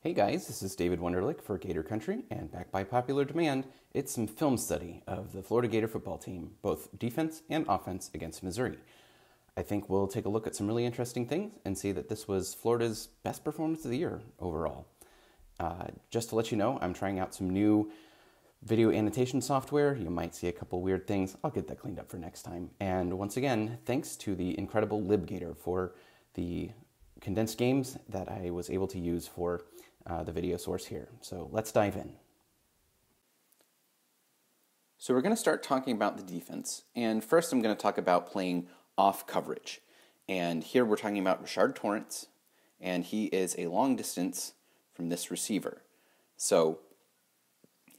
Hey guys, this is David Wunderlich for Gator Country, and back by popular demand, it's some film study of the Florida Gator football team, both defense and offense against Missouri. I think we'll take a look at some really interesting things and see that this was Florida's best performance of the year overall. Just to let you know, I'm trying out some new video annotation software. You might see a couple weird things. I'll get that cleaned up for next time. And once again, thanks to the incredible LibGator for the condensed games that I was able to use for the video source here. So let's dive in. So we're going to start talking about the defense. And first I'm going to talk about playing off coverage. And here we're talking about Rashard Torrence, and he is a long distance from this receiver. So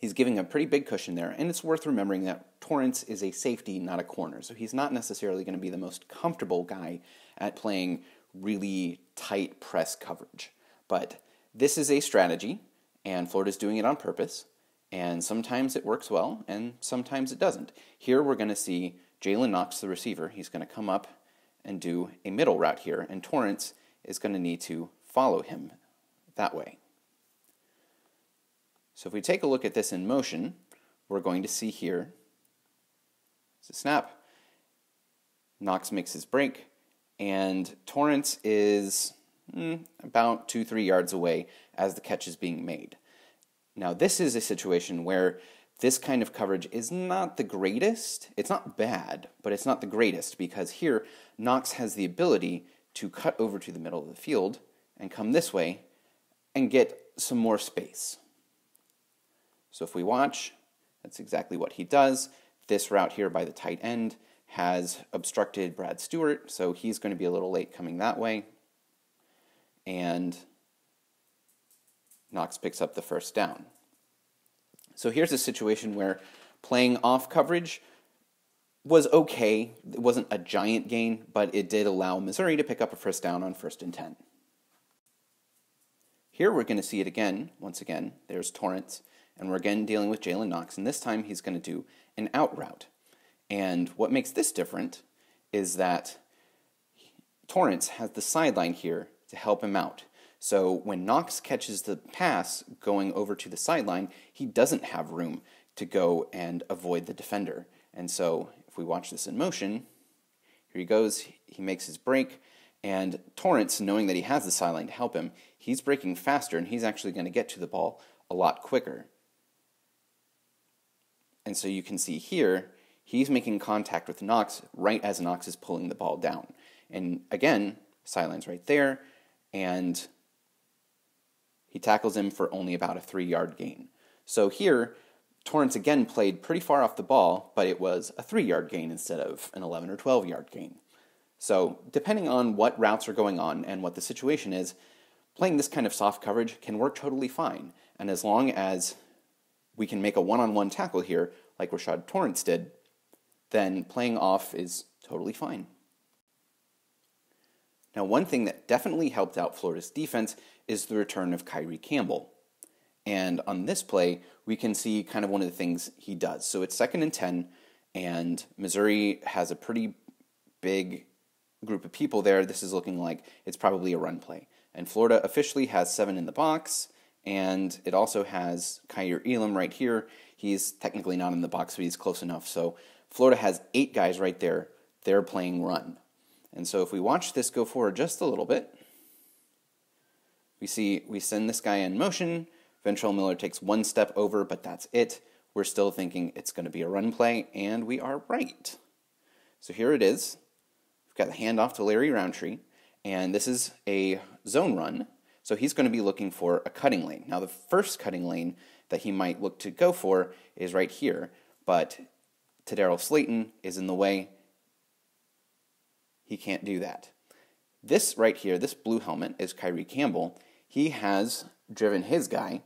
he's giving a pretty big cushion there, and it's worth remembering that Torrence is a safety, not a corner. So he's not necessarily going to be the most comfortable guy at playing really tight press coverage. But this is a strategy, and Florida's doing it on purpose, and sometimes it works well, and sometimes it doesn't. Here we're going to see Jalen Knox, the receiver. He's going to come up and do a middle route here, and Torrence is going to need to follow him that way. So if we take a look at this in motion, we're going to see here, it's a snap, Knox makes his break, and Torrence is about 2-3 yards away as the catch is being made. Now this is a situation where this kind of coverage is not the greatest. It's not bad, but it's not the greatest, because here Knox has the ability to cut over to the middle of the field and come this way and get some more space. So if we watch, that's exactly what he does. This route here by the tight end has obstructed Brad Stewart, so he's going to be a little late coming that way. And Knox picks up the first down. So here's a situation where playing off coverage was okay. It wasn't a giant gain, but it did allow Missouri to pick up a first down on 1st and 10. Here we're going to see it again. Once again, there's Torrence, and we're again dealing with Jalen Knox, and this time he's going to do an out route. And what makes this different is that Torrence has the sideline here to help him out. So when Knox catches the pass going over to the sideline, he doesn't have room to go and avoid the defender. And so if we watch this in motion, here he goes, he makes his break, and Torrence, knowing that he has the sideline to help him, he's breaking faster, and he's actually going to get to the ball a lot quicker. And so you can see here, he's making contact with Knox right as Knox is pulling the ball down. And again, sideline's right there, and he tackles him for only about a 3-yard gain. So here, Torrence again played pretty far off the ball, but it was a 3-yard gain instead of an 11 or 12-yard gain. So depending on what routes are going on and what the situation is, playing this kind of soft coverage can work totally fine. And as long as we can make a one-on-one tackle here, like Rashard Torrence did, then playing off is totally fine. Now, one thing that definitely helped out Florida's defense is the return of Kyrie Campbell. And on this play, we can see kind of one of the things he does. So it's 2nd and 10, and Missouri has a pretty big group of people there. This is looking like it's probably a run play. And Florida officially has 7 in the box, and it also has Kaiir Elam right here. He's technically not in the box, but he's close enough. So Florida has 8 guys right there. They're playing run. And so if we watch this go forward just a little bit, we send this guy in motion. Ventrell Miller takes 1 step over, but that's it. We're still thinking it's going to be a run play, and we are right. So here it is. We've got the handoff to Larry Roundtree, and this is a zone run. So he's going to be looking for a cutting lane. Now the first cutting lane that he might look to go for is right here, but Tedarrell Slaton is in the way. He can't do that. This right here, this blue helmet, is Kyrie Campbell. He has driven his guy,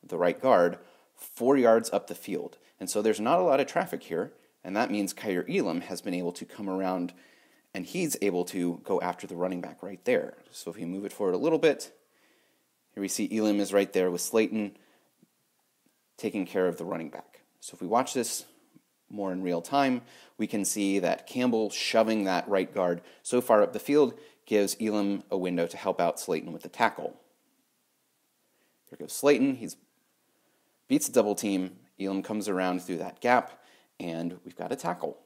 the right guard, 4 yards up the field. And so there's not a lot of traffic here, and that means Kaiir Elam has been able to come around, and he's able to go after the running back right there. So if we move it forward a little bit, here we see Elam is right there with Slaton taking care of the running back. So if we watch this more in real time, we can see that Campbell shoving that right guard so far up the field gives Elam a window to help out Slaton with the tackle. There goes Slayton. He beats a double team. Elam comes around through that gap, and we've got a tackle.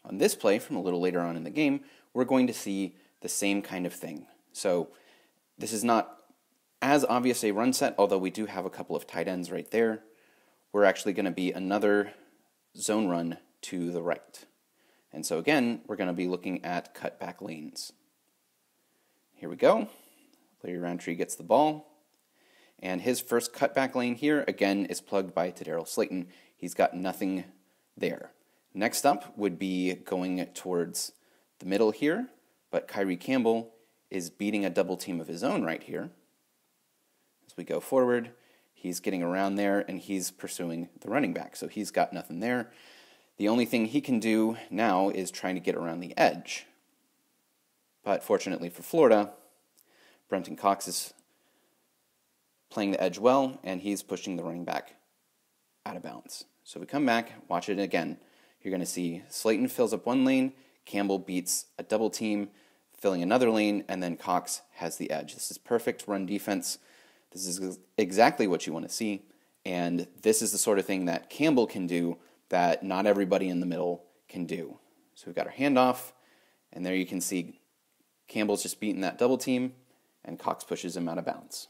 On this play, from a little later on in the game, we're going to see the same kind of thing. So this is not as obvious a run set, although we do have a couple of tight ends right there. We're actually going to be another zone run to the right. And so again, we're going to be looking at cutback lanes. Here we go. Larry Roundtree gets the ball. And his first cutback lane here, again, is plugged by Tedarrell Slaton. He's got nothing there. Next up would be going towards the middle here, but Kyrie Campbell is beating a double team of his own right here. As we go forward, he's getting around there, and he's pursuing the running back, so he's got nothing there. The only thing he can do now is trying to get around the edge. But fortunately for Florida, Brenton Cox is playing the edge well, and he's pushing the running back out of bounds. So we come back, watch it again. You're going to see Slaton fills up one lane, Campbell beats a double team, filling another lane, and then Cox has the edge. This is perfect run defense. This is exactly what you want to see, and this is the sort of thing that Campbell can do that not everybody in the middle can do. So we've got our handoff, and there you can see Campbell's just beating that double team, and Cox pushes him out of bounds.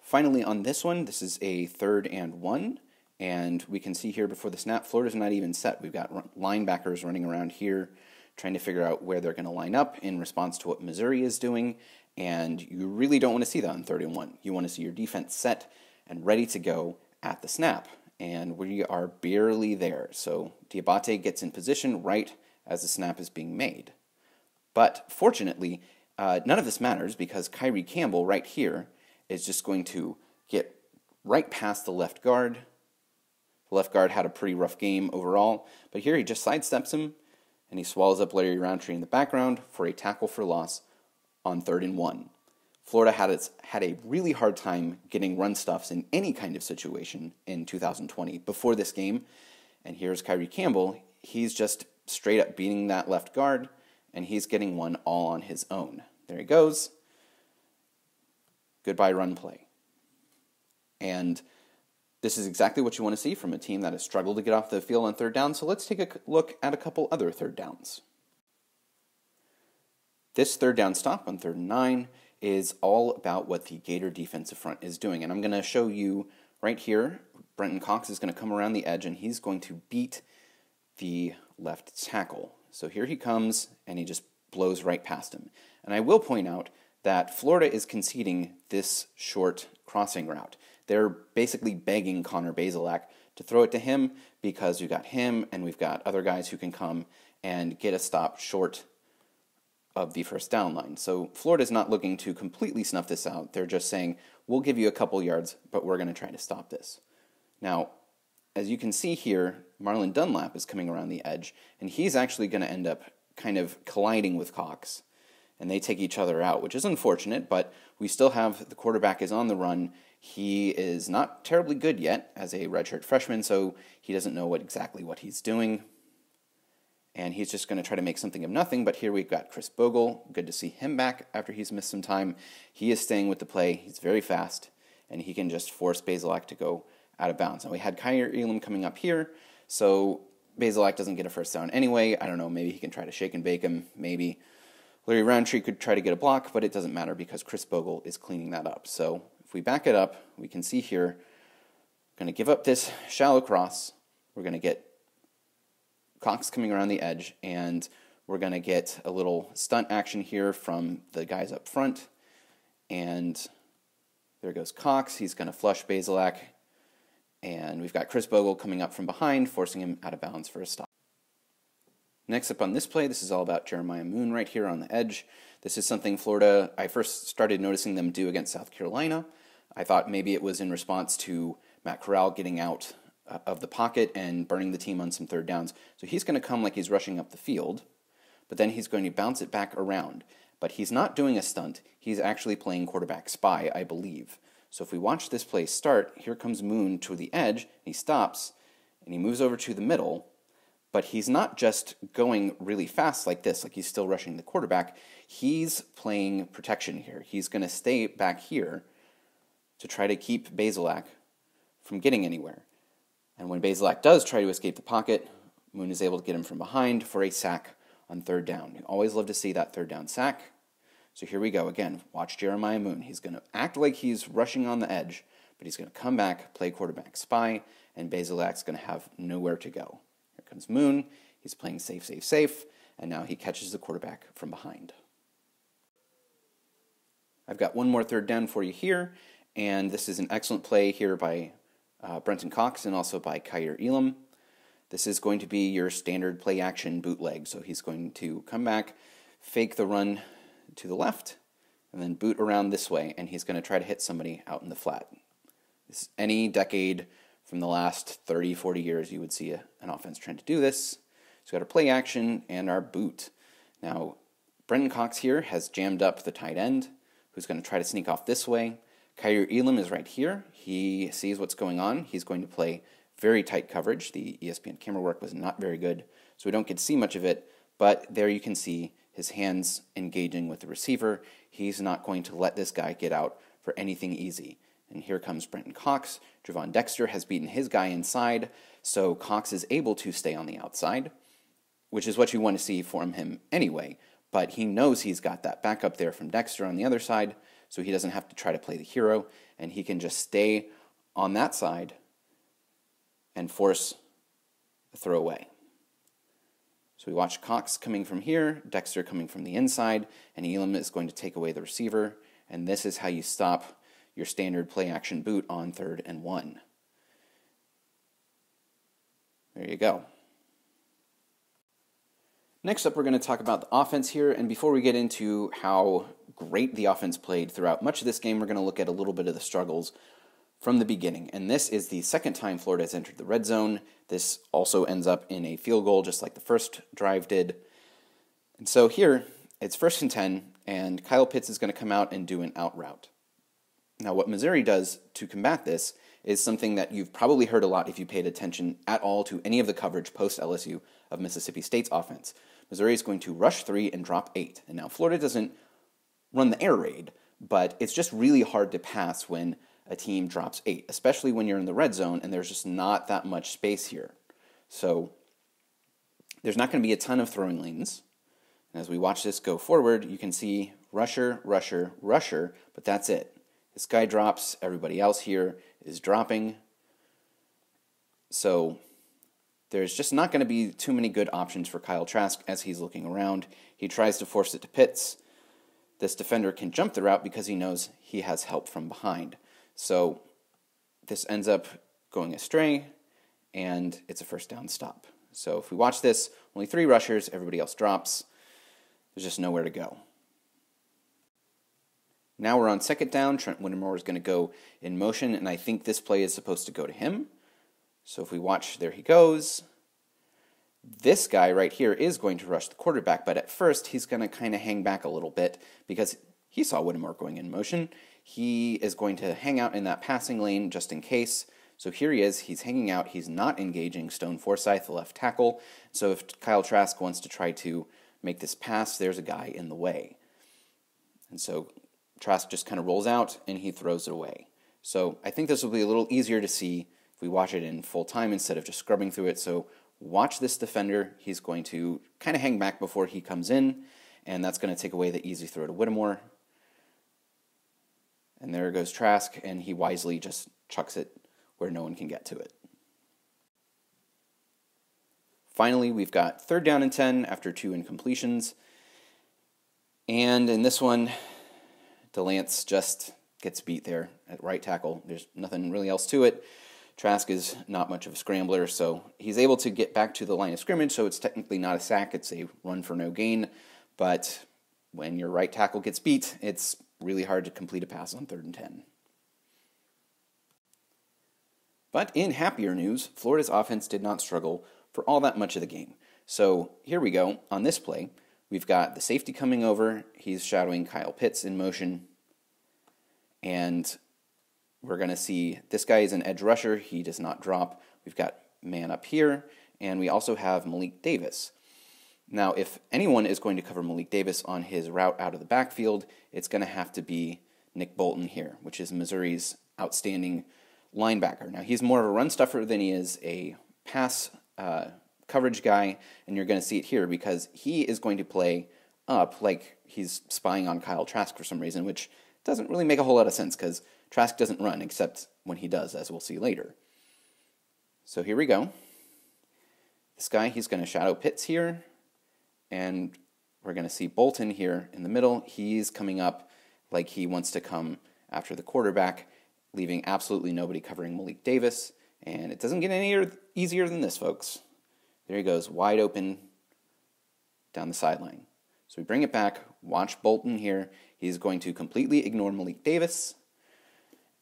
Finally on this one, this is a 3rd and 1, and we can see here before the snap, Florida's not even set. We've got linebackers running around here trying to figure out where they're going to line up in response to what Missouri is doing, and you really don't want to see that on 3rd and 1. You want to see your defense set and ready to go at the snap, and we are barely there. So Diabate gets in position right as the snap is being made. But fortunately, none of this matters because Kyrie Campbell right here is just going to get right past the left guard. The left guard had a pretty rough game overall, but here he just sidesteps him, and he swallows up Larry Roundtree in the background for a tackle for loss on 3rd and 1. Florida had a really hard time getting run stuffs in any kind of situation in 2020 before this game, and here's Kyrie Campbell. He's just straight up beating that left guard, and he's getting one all on his own. There he goes. Goodbye run play. And this is exactly what you want to see from a team that has struggled to get off the field on 3rd down, so let's take a look at a couple other 3rd downs. This 3rd down stop on 3rd and 9 is all about what the Gator defensive front is doing, and I'm going to show you right here. Brenton Cox is going to come around the edge, and he's going to beat the left tackle. So here he comes, and he just blows right past him. And I will point out that Florida is conceding this short crossing route. They're basically begging Connor Bazelak to throw it to him because we've got him and we've got other guys who can come and get a stop short of the 1st down line. So Florida's not looking to completely snuff this out. They're just saying, we'll give you a couple yards, but we're going to try to stop this. Now, as you can see here, Marlon Dunlap is coming around the edge, and he's actually going to end up kind of colliding with Cox. And they take each other out, which is unfortunate, but we still have the quarterback is on the run. He is not terribly good yet as a redshirt freshman, so he doesn't know exactly what he's doing. And he's just going to try to make something of nothing, but here we've got Chris Bogle. Good to see him back after he's missed some time. He is staying with the play. He's very fast, and he can just force Bazelak to go out of bounds. Now, we had Kaiir Elam coming up here, so Bazelak doesn't get a 1st down anyway. I don't know, maybe he can try to shake and bake him, maybe. Larry Roundtree could try to get a block, but it doesn't matter because Chris Bogle is cleaning that up. So if we back it up, we can see here, we're going to give up this shallow cross. We're going to get Cox coming around the edge, and we're going to get a little stunt action here from the guys up front. And there goes Cox. He's going to flush Bazelak. And we've got Chris Bogle coming up from behind, forcing him out of bounds for a stop. Next up on this play, this is all about Jeremiah Moon right here on the edge. This is something Florida, I first started noticing them do against South Carolina. I thought maybe it was in response to Matt Corral getting out of the pocket and burning the team on some 3rd downs. So he's going to come like he's rushing up the field, but then he's going to bounce it back around. But he's not doing a stunt. He's actually playing quarterback spy, I believe. So if we watch this play start, here comes Moon to the edge, and he stops, and he moves over to the middle, But he's not just going really fast like this, like he's still rushing the quarterback. He's playing protection here. He's going to stay back here to try to keep Bazelak from getting anywhere. And when Bazelak does try to escape the pocket, Moon is able to get him from behind for a sack on third down. You always love to see that third down sack. So here we go again. Watch Jeremiah Moon. He's going to act like he's rushing on the edge, but he's going to come back, play quarterback spy, and Bazelak's going to have nowhere to go. Here comes Moon. He's playing safe, safe, safe, and now he catches the quarterback from behind. I've got one more third down for you here, and this is an excellent play here by Brenton Cox and also by Kaiir Elam. This is going to be your standard play action bootleg. So he's going to come back, fake the run to the left, and then boot around this way, and he's going to try to hit somebody out in the flat. Any decade from the last 30, 40 years, you would see an offense trying to do this. So we've got our play action and our boot. Now, Brenton Cox here has jammed up the tight end, who's going to try to sneak off this way. Kaiir Elam is right here. He sees what's going on. He's going to play very tight coverage. The ESPN camera work was not very good, so we don't get to see much of it, but there you can see his hands engaging with the receiver. He's not going to let this guy get out for anything easy. And here comes Brenton Cox. Javon Dexter has beaten his guy inside, so Cox is able to stay on the outside, which is what you want to see from him anyway, but he knows he's got that backup there from Dexter on the other side, so he doesn't have to try to play the hero, and he can just stay on that side and force a throwaway. So we watch Cox coming from here, Dexter coming from the inside, and Elam is going to take away the receiver, and this is how you stop your standard play-action boot on 3rd and 1. There you go. Next up, we're going to talk about the offense here, and before we get into how great the offense played throughout much of this game, we're going to look at a little bit of the struggles from the beginning. And this is the second time Florida has entered the red zone. This also ends up in a field goal, just like the first drive did. And so here, it's 1st and 10, and Kyle Pitts is going to come out and do an out route. Now, what Missouri does to combat this is something that you've probably heard a lot if you paid attention at all to any of the coverage post-LSU of Mississippi State's offense. Missouri is going to rush 3 and drop 8. And now Florida doesn't run the air raid, but it's just really hard to pass when a team drops 8, especially when you're in the red zone and there's just not that much space here. So there's not going to be a ton of throwing lanes. And as we watch this go forward, you can see rusher, rusher, rusher, but that's it. This guy drops, everybody else here is dropping. So there's just not going to be too many good options for Kyle Trask as he's looking around. He tries to force it to Pitts. This defender can jump the route because he knows he has help from behind. So this ends up going astray, and it's a 1st down stop. So if we watch this, only 3 rushers, everybody else drops. There's just nowhere to go. Now we're on 2nd down. Trent Whittemore is going to go in motion, and I think this play is supposed to go to him. So if we watch, there he goes. This guy right here is going to rush the quarterback, but at first he's going to kind of hang back a little bit because he saw Whittemore going in motion. He is going to hang out in that passing lane just in case. So here he is. He's hanging out. He's not engaging Stone Forsythe, the left tackle. So if Kyle Trask wants to try to make this pass, there's a guy in the way. And so Trask just kind of rolls out, and he throws it away. So I think this will be a little easier to see if we watch it in full time instead of just scrubbing through it. So watch this defender. He's going to kind of hang back before he comes in, and that's going to take away the easy throw to Whittemore. And there goes Trask, and he wisely just chucks it where no one can get to it. Finally, we've got 3rd down and 10 after 2 incompletions. And in this one, DeLance just gets beat there at right tackle. There's nothing really else to it. Trask is not much of a scrambler, so he's able to get back to the line of scrimmage, so it's technically not a sack. It's a run for no gain. But when your right tackle gets beat, it's really hard to complete a pass on 3rd and 10. But in happier news, Florida's offense did not struggle for all that much of the game. So here we go. On this play, we've got the safety coming over. He's shadowing Kyle Pitts in motion. And we're going to see this guy is an edge rusher. He does not drop. We've got man up here. and we also have Malik Davis. Now, if anyone is going to cover Malik Davis on his route out of the backfield, it's going to have to be Nick Bolton here, which is Missouri's outstanding linebacker. Now, he's more of a run stuffer than he is a pass coverage guy, and you're going to see it here because he is going to play up like he's spying on Kyle Trask for some reason, which doesn't really make a whole lot of sense because Trask doesn't run except when he does, as we'll see later. So here we go. This guy, he's going to shadow Pitts here, and we're going to see Bolton here in the middle. He's coming up like he wants to come after the quarterback, leaving absolutely nobody covering Malik Davis, and it doesn't get any easier than this, folks. There he goes, wide open down the sideline. So we bring it back, watch Bolton here. He's going to completely ignore Malik Davis,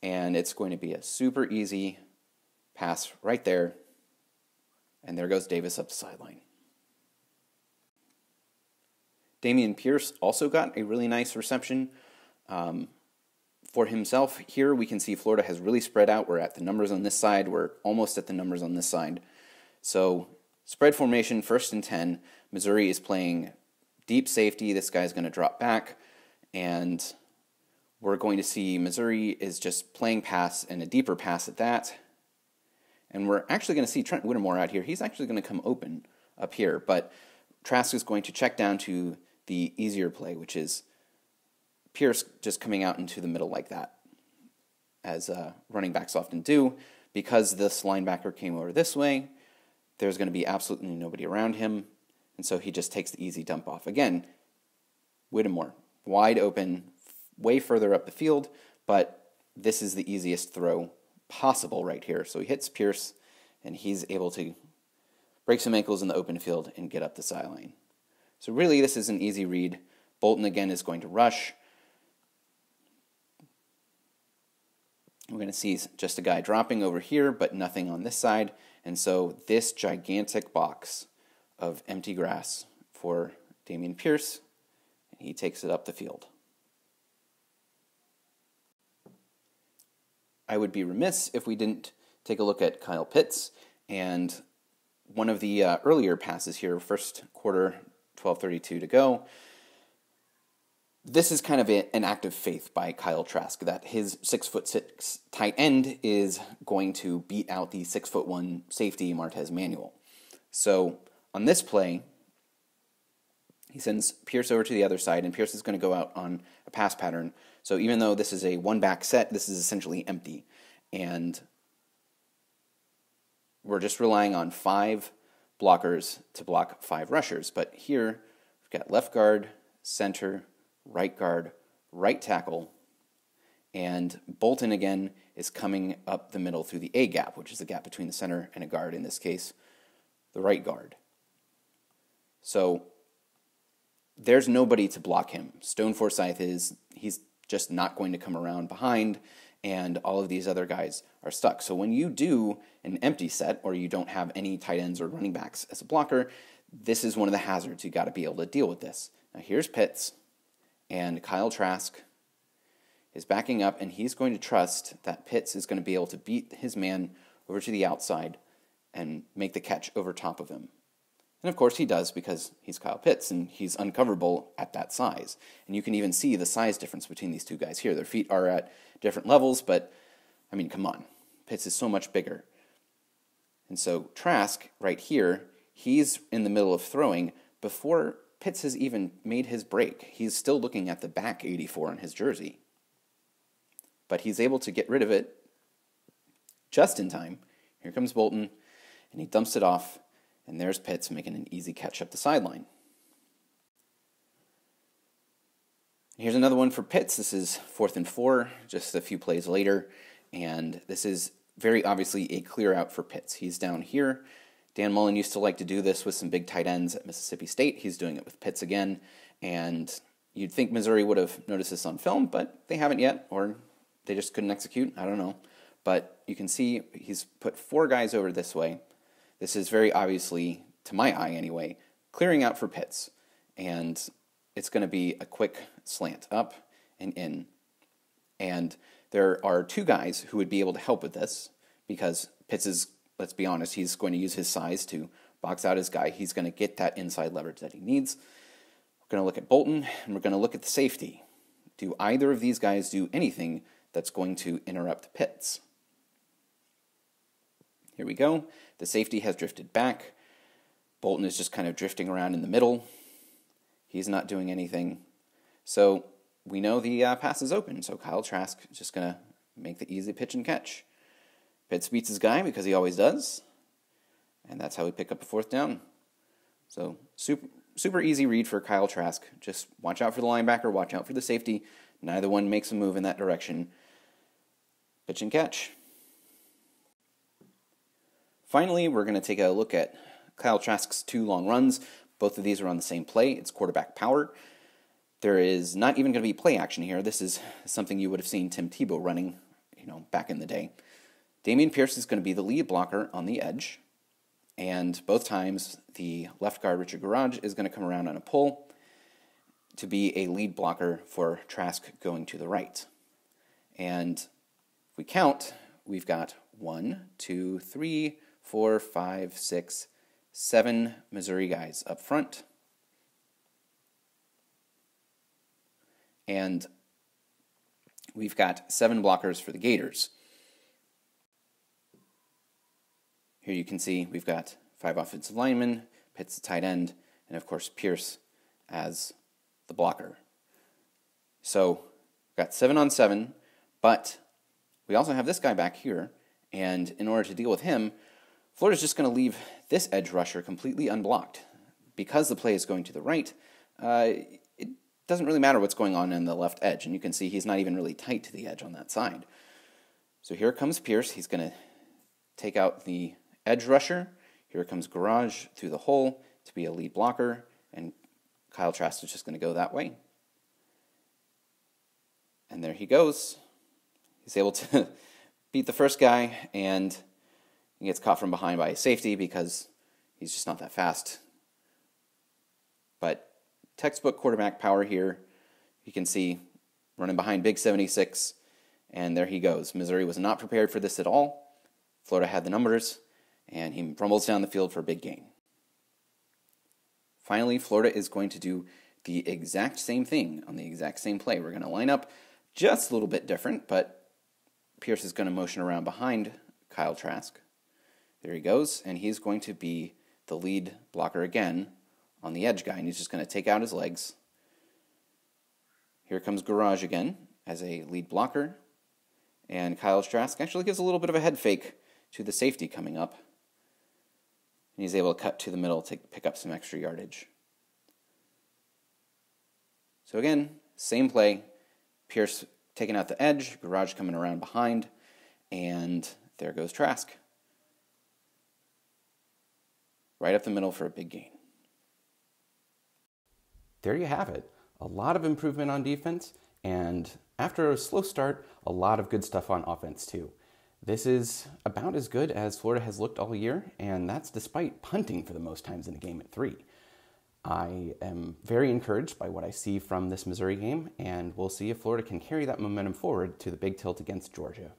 and it's going to be a super easy pass right there, and there goes Davis up the sideline. Dameon Pierce also got a really nice reception for himself. Here we can see Florida has really spread out. We're at the numbers on this side. We're almost at the numbers on this side. So spread formation, 1st and 10. Missouri is playing deep safety. This guy's going to drop back, and we're going to see Missouri is just playing pass and a deeper pass at that. And we're actually going to see Trent Whittemore out here. He's actually going to come open up here, but Trask is going to check down to the easier play, which is Pierce just coming out into the middle like that, as running backs often do. Because this linebacker came over this way, there's going to be absolutely nobody around him, and so he just takes the easy dump off. Again, Whittemore, wide open, way further up the field, but this is the easiest throw possible right here. So he hits Pierce, and he's able to break some ankles in the open field and get up the sideline. So really, this is an easy read. Bolton, again, is going to rush. We're going to see just a guy dropping over here, but nothing on this side. And so this gigantic box of empty grass for Dameon Pierce, and he takes it up the field. I would be remiss if we didn't take a look at Kyle Pitts, and one of the earlier passes here, first quarter, 12:32 to go. This is kind of an act of faith by Kyle Trask that his 6'6" tight end is going to beat out the 6'1" safety Martez Manuel. So on this play, he sends Pierce over to the other side, and Pierce is going to go out on a pass pattern. So even though this is a one-back set, this is essentially empty. And we're just relying on 5 blockers to block 5 rushers. But here, we've got left guard, center, right guard, right tackle, and Bolton again is coming up the middle through the A gap, which is the gap between the center and a guard, in this case, the right guard. So there's nobody to block him. Stone Forsythe he's just not going to come around behind, and all of these other guys are stuck. So when you do an empty set, or you don't have any tight ends or running backs as a blocker, this is one of the hazards. You got to be able to deal with this. Now here's Pitts, and Kyle Trask is backing up, and he's going to trust that Pitts is going to be able to beat his man over to the outside and make the catch over top of him. And of course he does, because he's Kyle Pitts, and he's uncoverable at that size. And you can even see the size difference between these two guys here. Their feet are at different levels, but, I mean, come on. Pitts is so much bigger. And so Trask, right here, he's in the middle of throwing before Pitts has even made his break. He's still looking at the back 84 on his jersey. But he's able to get rid of it just in time. Here comes Bolton, and he dumps it off, and there's Pitts making an easy catch up the sideline. Here's another one for Pitts. This is 4th and 4, just a few plays later, and this is very obviously a clear out for Pitts. He's down here. Dan Mullen used to like to do this with some big tight ends at Mississippi State. He's doing it with Pitts again, and you'd think Missouri would have noticed this on film, but they haven't yet, or they just couldn't execute. I don't know. But you can see he's put 4 guys over this way. This is very obviously, to my eye anyway, clearing out for Pitts, and it's going to be a quick slant up and in. And there are 2 guys who would be able to help with this, because Pitts is, let's be honest, he's going to use his size to box out his guy. He's going to get that inside leverage that he needs. We're going to look at Bolton, and we're going to look at the safety. Do either of these guys do anything that's going to interrupt Pitts? Here we go. The safety has drifted back. Bolton is just kind of drifting around in the middle. He's not doing anything. So we know the pass is open, so Kyle Trask is just going to make the easy pitch and catch. Pitts beats his guy because he always does, and that's how we pick up a fourth down. So super easy read for Kyle Trask. Just watch out for the linebacker, watch out for the safety. Neither one makes a move in that direction. Pitch and catch. Finally, we're going to take a look at Kyle Trask's 2 long runs. Both of these are on the same play. It's quarterback power. There is not even going to be play action here. This is something you would have seen Tim Tebow running, back in the day. Dameon Pierce is going to be the lead blocker on the edge. And both times, the left guard, Richard Garage, is going to come around on a pull to be a lead blocker for Trask going to the right. And if we count, we've got 1, 2, 3, 4, 5, 6, 7 Missouri guys up front. And we've got 7 blockers for the Gators. Here you can see we've got 5 offensive linemen, Pitts the tight end, and of course Pierce as the blocker. So we've got 7 on 7, but we also have this guy back here, and in order to deal with him, Florida's just going to leave this edge rusher completely unblocked. Because the play is going to the right, it doesn't really matter what's going on the left edge, and you can see he's not even really tight to the edge on that side. So here comes Pierce. He's going to take out the edge rusher. Here comes Garage through the hole to be a lead blocker, and Kyle Trask is just going to go that way. And there he goes. He's able to beat the first guy, and he gets caught from behind by a safety because he's just not that fast. But textbook quarterback power here. You can see running behind Big 76, and there he goes. Missouri was not prepared for this at all. Florida had the numbers, and he rumbles down the field for a big gain. Finally, Florida is going to do the exact same thing on the exact same play. We're going to line up just a little bit different, but Pierce is going to motion around behind Kyle Trask. There he goes, and he's going to be the lead blocker again on the edge guy, and he's just going to take out his legs. Here comes Garage again as a lead blocker, and Kyle Trask actually gives a little bit of a head fake to the safety coming up, and he's able to cut to the middle to pick up some extra yardage. So again, same play, Pierce taking out the edge, Garage coming around behind, and there goes Trask. Right up the middle for a big gain. There you have it. A lot of improvement on defense, and after a slow start, a lot of good stuff on offense too. This is about as good as Florida has looked all year, and that's despite punting for the most times in the game at 3. I am very encouraged by what I see from this Missouri game, and we'll see if Florida can carry that momentum forward to the big tilt against Georgia.